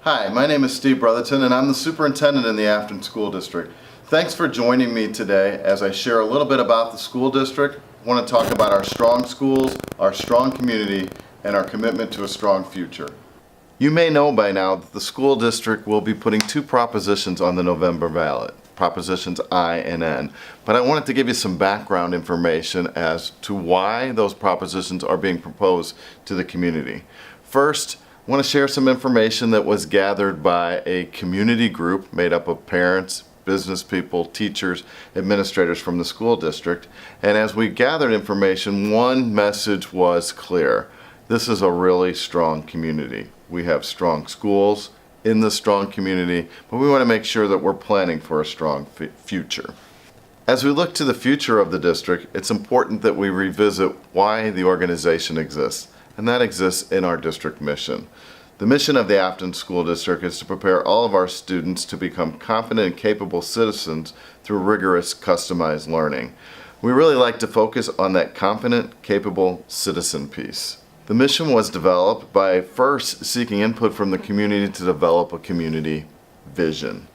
Hi, my name is Steve Brotherton and I'm the superintendent in the Affton School District. Thanks for joining me today as I share a little bit about the school district. I want to talk about our strong schools, our strong community, and our commitment to a strong future. You may know by now that the school district will be putting two propositions on the November ballot, Propositions I and N. But I wanted to give you some background information as to why those propositions are being proposed to the community. First, I want to share some information that was gathered by a community group made up of parents, business people, teachers, administrators from the school district. And as we gathered information, one message was clear. This is a really strong community. We have strong schools in the strong community, but we want to make sure that we're planning for a strong future. As we look to the future of the district, it's important that we revisit why the organization exists. And that exists in our district mission. The mission of the Affton School District is to prepare all of our students to become confident and capable citizens through rigorous, customized learning. We really like to focus on that confident, capable citizen piece. The mission was developed by first seeking input from the community to develop a community vision.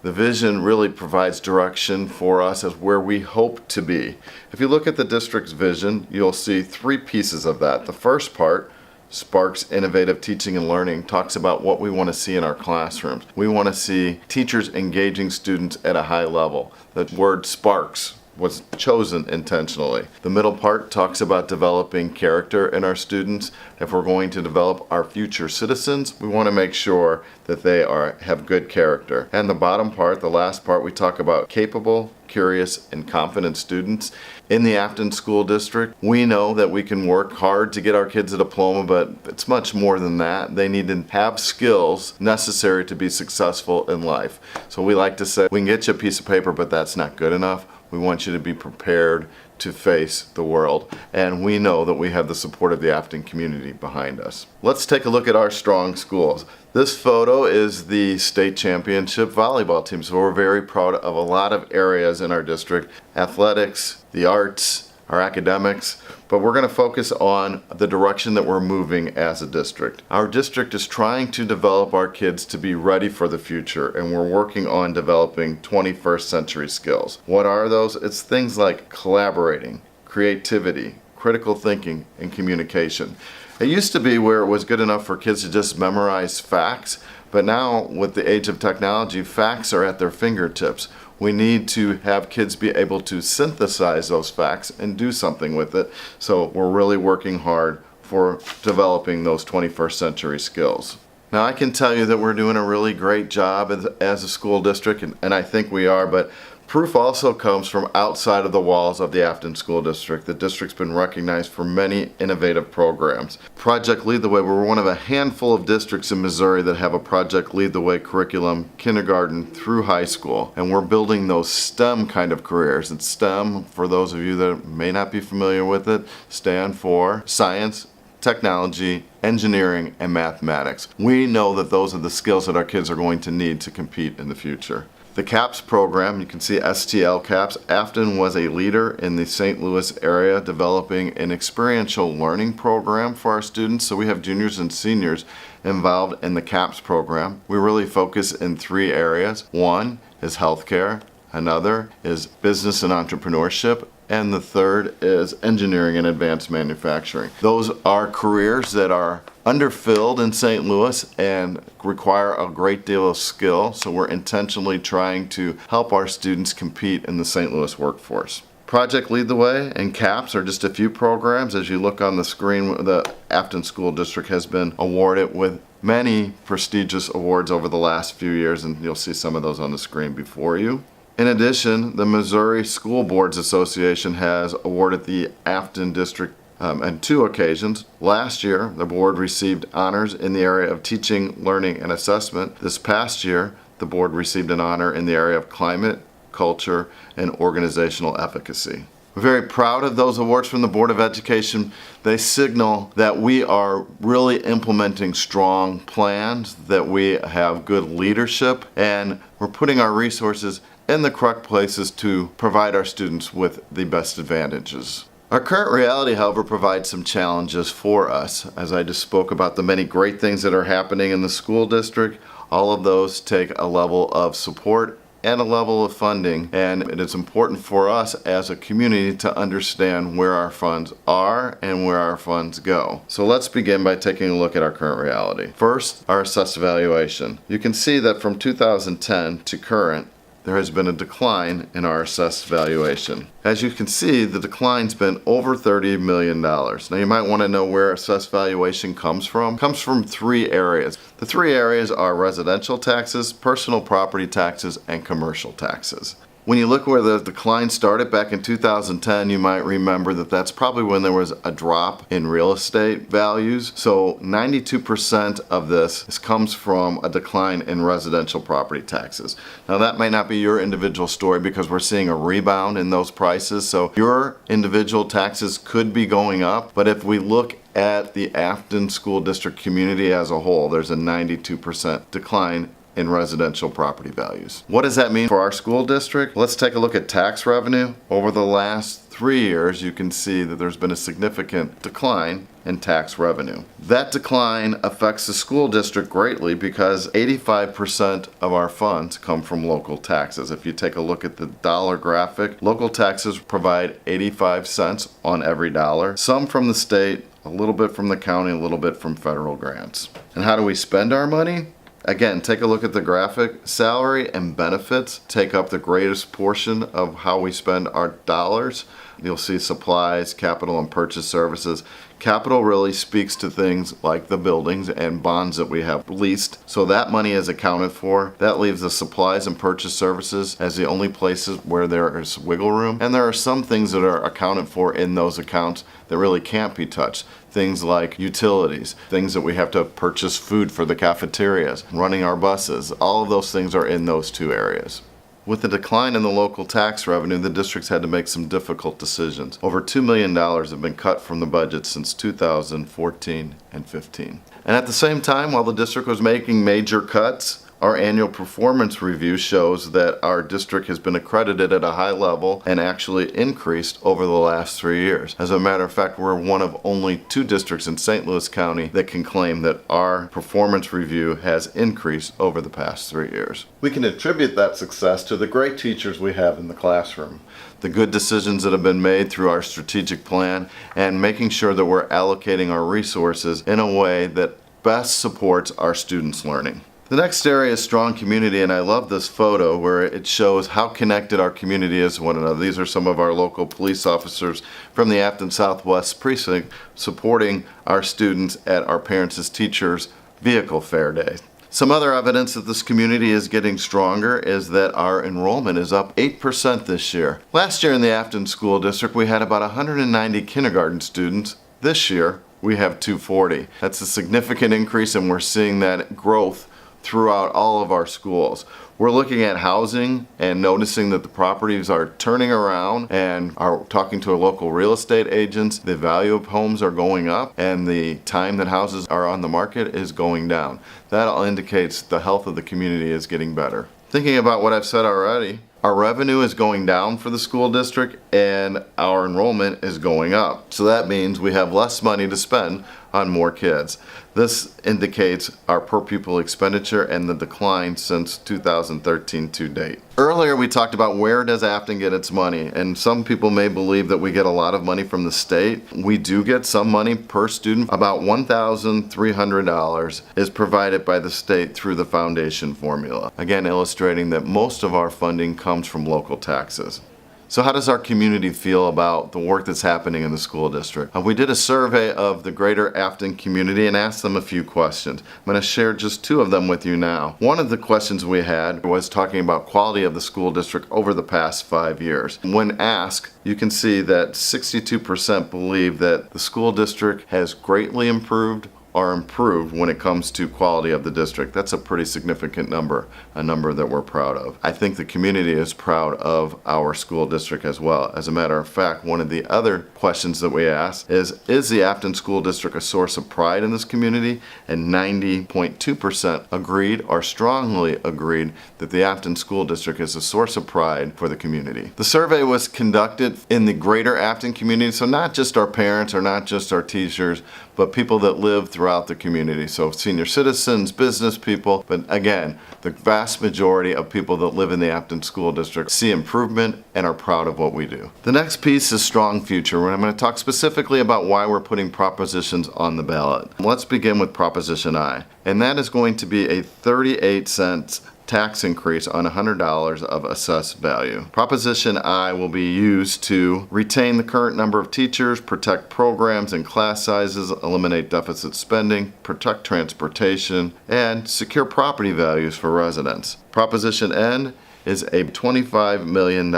The vision really provides direction for us as where we hope to be. If you look at the district's vision, you'll see three pieces of that. The first part, Sparks Innovative Teaching and Learning, talks about what we want to see in our classrooms. We want to see teachers engaging students at a high level. The word sparks was chosen intentionally. The middle part talks about developing character in our students. If we're going to develop our future citizens, we want to make sure that they have good character. And the bottom part, the last part, we talk about capable, curious, and confident students. In the Affton School District, we know that we can work hard to get our kids a diploma, but it's much more than that. They need to have skills necessary to be successful in life. So we like to say, we can get you a piece of paper, but that's not good enough. We want you to be prepared to face the world. And we know that we have the support of the Affton community behind us. Let's take a look at our strong schools. This photo is the state championship volleyball team. So we're very proud of a lot of areas in our district. Athletics, the arts, our academics, but we're going to focus on the direction that we're moving as a district. Our district is trying to develop our kids to be ready for the future, and we're working on developing 21st century skills. What are those? It's things like collaborating, creativity, critical thinking, and communication. It used to be where it was good enough for kids to just memorize facts, but now with the age of technology, facts are at their fingertips. We need to have kids be able to synthesize those facts and do something with it. So we're really working hard for developing those 21st century skills. Now I can tell you that we're doing a really great job as a school district, and I think we are, but proof also comes from outside of the walls of the Affton School District. The district's been recognized for many innovative programs. Project Lead the Way, we're one of a handful of districts in Missouri that have a Project Lead the Way curriculum, kindergarten through high school. And we're building those STEM kind of careers. And STEM, for those of you that may not be familiar with it, stand for science, technology, engineering, and mathematics. We know that those are the skills that our kids are going to need to compete in the future. The CAPS program, you can see STL CAPS. Affton was a leader in the St. Louis area developing an experiential learning program for our students. So we have juniors and seniors involved in the CAPS program. We really focus in three areas. One is healthcare, another is business and entrepreneurship, and the third is engineering and advanced manufacturing. Those are careers that are underfilled in St. Louis and require a great deal of skill, so we're intentionally trying to help our students compete in the St. Louis workforce. Project Lead the Way and CAPS are just a few programs. As you look on the screen, the Affton School District has been awarded with many prestigious awards over the last few years, and you'll see some of those on the screen before you. In addition, the Missouri School Boards Association has awarded the Affton District on two occasions. Last year, the board received honors in the area of teaching, learning, and assessment. This past year, the board received an honor in the area of climate, culture, and organizational efficacy. We're very proud of those awards from the Board of Education. They signal that we are really implementing strong plans, that we have good leadership, and we're putting our resources in the correct places to provide our students with the best advantages. Our current reality, however, provides some challenges for us. As I just spoke about the many great things that are happening in the school district, all of those take a level of support and a level of funding, and it is important for us as a community to understand where our funds are and where our funds go. So let's begin by taking a look at our current reality. First, our assessed valuation. You can see that from 2010 to current, there has been a decline in our assessed valuation. As you can see, the decline's been over $30 million. Now you might want to know where assessed valuation comes from. It comes from three areas. The three areas are residential taxes, personal property taxes, and commercial taxes. When you look where the decline started back in 2010, you might remember that that's probably when there was a drop in real estate values. So 92% of this comes from a decline in residential property taxes. Now that may not be your individual story because we're seeing a rebound in those prices. So your individual taxes could be going up, but if we look at the Affton School District community as a whole, there's a 92% decline in residential property values. What does that mean for our school district? Let's take a look at tax revenue. Over the last 3 years, you can see that there's been a significant decline in tax revenue. That decline affects the school district greatly because 85% of our funds come from local taxes. If you take a look at the dollar graphic, local taxes provide 85 cents on every dollar, some from the state, a little bit from the county, a little bit from federal grants. And how do we spend our money? Again, take a look at the graphic. Salary and benefits take up the greatest portion of how we spend our dollars. You'll see supplies, capital, and purchase services. Capital really speaks to things like the buildings and bonds that we have leased. So that money is accounted for. That leaves the supplies and purchase services as the only places where there is wiggle room. And there are some things that are accounted for in those accounts that really can't be touched. Things like utilities, things that we have to purchase food for the cafeterias, running our buses. All of those things are in those two areas. With the decline in the local tax revenue, the district's had to make some difficult decisions. Over $2 million have been cut from the budget since 2014 and 15. And at the same time, while the district was making major cuts, our annual performance review shows that our district has been accredited at a high level and actually increased over the last 3 years. As a matter of fact, we're one of only 2 districts in St. Louis County that can claim that our performance review has increased over the past 3 years. We can attribute that success to the great teachers we have in the classroom, the good decisions that have been made through our strategic plan, and making sure that we're allocating our resources in a way that best supports our students' learning. The next area is strong community, and I love this photo where it shows how connected our community is to one another. These are some of our local police officers from the Affton Southwest Precinct supporting our students at our Parents as Teachers Vehicle Fair Day. Some other evidence that this community is getting stronger is that our enrollment is up 8% this year. Last year in the Affton School District, we had about 190 kindergarten students. This year, we have 240. That's a significant increase, and we're seeing that growth throughout all of our schools. We're looking at housing and noticing that the properties are turning around and are talking to our local real estate agents. The value of homes are going up and the time that houses are on the market is going down. That all indicates the health of the community is getting better. Thinking about what I've said already, our revenue is going down for the school district and our enrollment is going up. So that means we have less money to spend on more kids. This indicates our per pupil expenditure and the decline since 2013 to date. Earlier we talked about where does Affton get its money, and some people may believe that we get a lot of money from the state. We do get some money per student. About $1,300 is provided by the state through the foundation formula. Again, illustrating that most of our funding comes from local taxes. So how does our community feel about the work that's happening in the school district? We did a survey of the greater Affton community and asked them a few questions. I'm going to share just 2 of them with you now. One of the questions we had was talking about quality of the school district over the past 5 years. When asked, you can see that 62% believe that the school district has greatly improved are improved when it comes to quality of the district. That's a pretty significant number, a number that we're proud of. I think the community is proud of our school district as well. As a matter of fact, one of the other questions that we ask is the Affton School District a source of pride in this community? And 90.2% agreed or strongly agreed that the Affton School District is a source of pride for the community. The survey was conducted in the greater Affton community, so not just our parents or not just our teachers, but people that live throughout the community. So senior citizens, business people, but again, the vast majority of people that live in the Affton School District see improvement and are proud of what we do. The next piece is strong future, and I'm going to talk specifically about why we're putting propositions on the ballot. Let's begin with Proposition I, and that is going to be a 38-cent tax increase on $100 of assessed value. Proposition I will be used to retain the current number of teachers, protect programs and class sizes, eliminate deficit spending, protect transportation, and secure property values for residents. Proposition N is a $25 million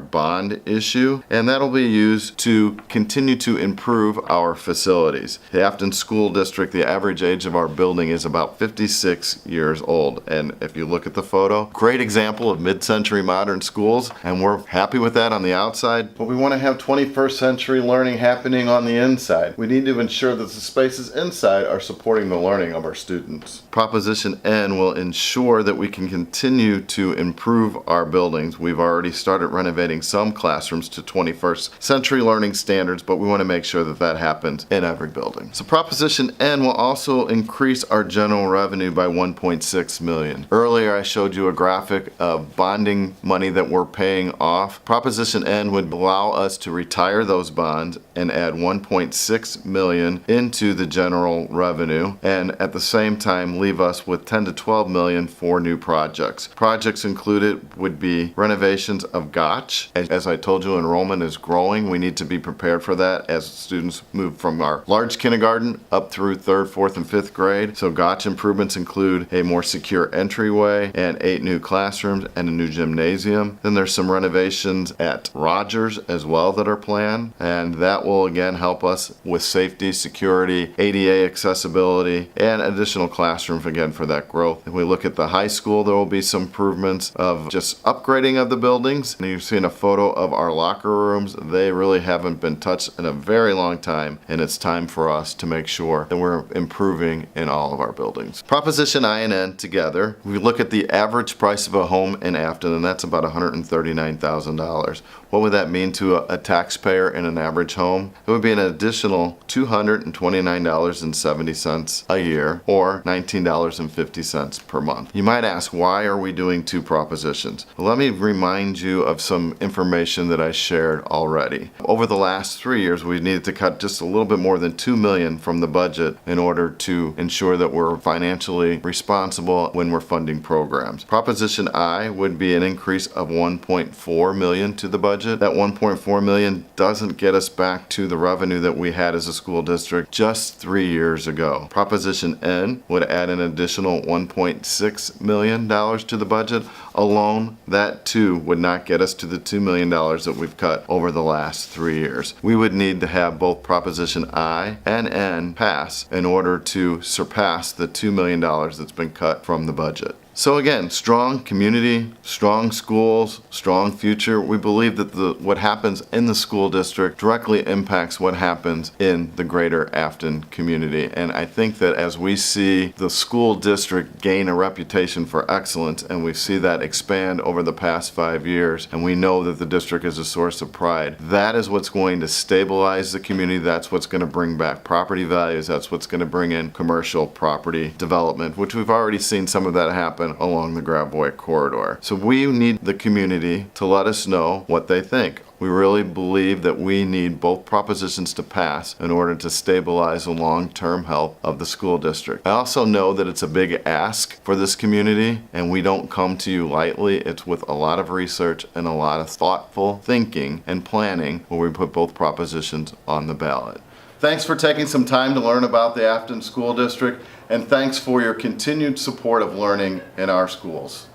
bond issue, and that'll be used to continue to improve our facilities. The Affton School District, the average age of our building is about 56 years old, and if you look at the photo, great example of mid-century modern schools, and we're happy with that on the outside, but we want to have 21st century learning happening on the inside. We need to ensure that the spaces inside are supporting the learning of our students. Proposition N will ensure that we can continue to improve our buildings. We've already started renovating some classrooms to 21st century learning standards, but we want to make sure that that happens in every building. So Proposition N will also increase our general revenue by $1.6 million. Earlier I showed you a graphic of bonding money that we're paying off. Proposition N would allow us to retire those bonds and add $1.6 million into the general revenue, and at the same time leave us with $10 to $12 million for new projects. Projects included would be renovations of Gotch. As I told you, enrollment is growing. We need to be prepared for that as students move from our large kindergarten up through 3rd, 4th, and 5th grade. So Gotch improvements include a more secure entryway and 8 new classrooms and a new gymnasium. Then there's some renovations at Rogers as well that are planned, and that will again help us with safety, security, ADA accessibility, and additional classrooms again for that growth. If we look at the high school, there will be some improvements of just upgrading of the buildings. And you've seen a photo of our locker rooms. They really haven't been touched in a very long time, and it's time for us to make sure that we're improving in all of our buildings. Proposition I and N together, we look at the average price of a home in Affton, and that's about $139,000. What would that mean to a taxpayer in an average home? It would be an additional $229.70 a year, or $19.50 per month. You might ask, why are we doing two propositions? Well, let me remind you of some information that I shared already. Over the last 3 years, we needed to cut just a little bit more than $2 million from the budget in order to ensure that we're financially responsible when we're funding programs. Proposition I would be an increase of $1.4 million to the budget. That $1.4 million doesn't get us back to the revenue that we had as a school district just 3 years ago. Proposition N would add an additional $1.6 million to the budget. Alone, that too would not get us to the $2 million that we've cut over the last 3 years. We would need to have both Proposition I and N pass in order to surpass the $2 million that's been cut from the budget. So again, strong community, strong schools, strong future. We believe that what happens in the school district directly impacts what happens in the greater Affton community. And I think that as we see the school district gain a reputation for excellence, and we see that expand over the past 5 years, and we know that the district is a source of pride, that is what's going to stabilize the community. That's what's going to bring back property values. That's what's going to bring in commercial property development, which we've already seen some of that happen along the Gravois corridor. So we need the community to let us know what they think. We really believe that we need both propositions to pass in order to stabilize the long-term health of the school district. I also know that it's a big ask for this community, and we don't come to you lightly. It's with a lot of research and a lot of thoughtful thinking and planning where we put both propositions on the ballot. Thanks for taking some time to learn about the Affton School District, and thanks for your continued support of learning in our schools.